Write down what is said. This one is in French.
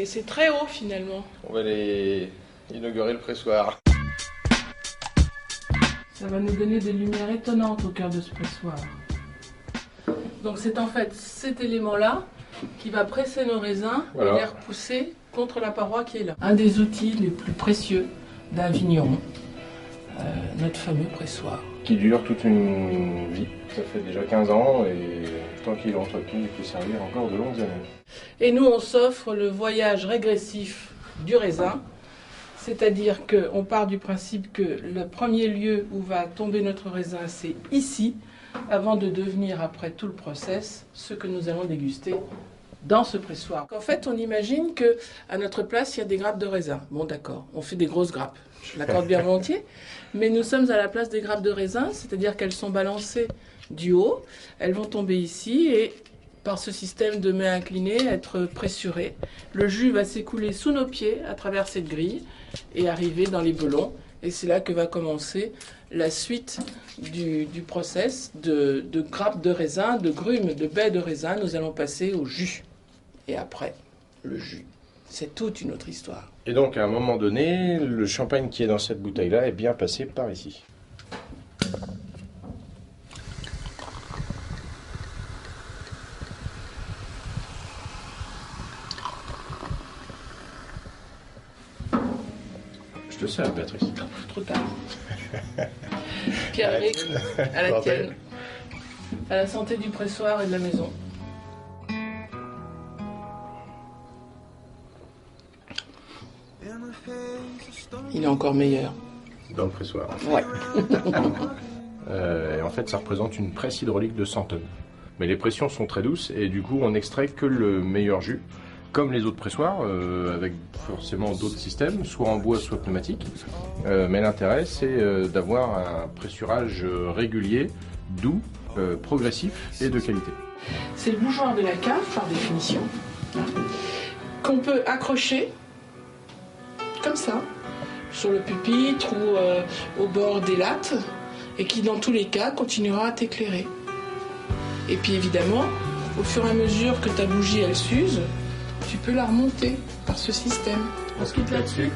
c'est très haut finalement. On va aller inaugurer le pressoir. Ça va nous donner des lumières étonnantes au cœur de ce pressoir. Donc c'est en fait cet élément-là qui va presser nos raisins et les repousser contre la paroi qui est là. Un des outils les plus précieux d'un vigneron, notre fameux pressoir. Qui dure toute une vie. Ça fait déjà 15 ans et tant qu'il est entretenu, il peut servir encore de longues années. Et nous, on s'offre le voyage régressif du raisin. C'est-à-dire qu'on part du principe que le premier lieu où va tomber notre raisin, c'est ici, avant de devenir, après tout le process, ce que nous allons déguster dans ce pressoir. En fait, on imagine qu'à notre place, il y a des grappes de raisin. Bon, d'accord, on fait des grosses grappes, je l'accorde bien volontiers, mais nous sommes à la place des grappes de raisin, c'est-à-dire qu'elles sont balancées du haut, elles vont tomber ici et par ce système de main inclinée, être pressurées. Le jus va s'écouler sous nos pieds à travers cette grille et arriver dans les belons. Et c'est là que va commencer la suite du process de grappes de raisin, de grumes, de baies de raisin. Nous allons passer au jus. Et après, le jus. C'est toute une autre histoire. Et donc, à un moment donné, le champagne qui est dans cette bouteille-là est bien passé par ici. Je te sers, Béatrice. Trop tard. Pierre-Éric, à la tienne. À la santé du pressoir et de la maison. Il est encore meilleur. Dans le pressoir. Ouais. Et en fait, ça représente une presse hydraulique de 100 tonnes. Mais les pressions sont très douces et du coup, on n'extrait que le meilleur jus. Comme les autres pressoirs, avec forcément d'autres systèmes, soit en bois, soit pneumatique. Mais l'intérêt, c'est d'avoir un pressurage régulier, doux, progressif et de qualité. C'est le bougeoir de la cave, par définition, qu'on peut accrocher, comme ça, sur le pupitre ou au bord des lattes, et qui, dans tous les cas, continuera à t'éclairer. Et puis, évidemment, au fur et à mesure que ta bougie, elle s'use, tu peux la remonter par ce système. On se quitte là-dessus.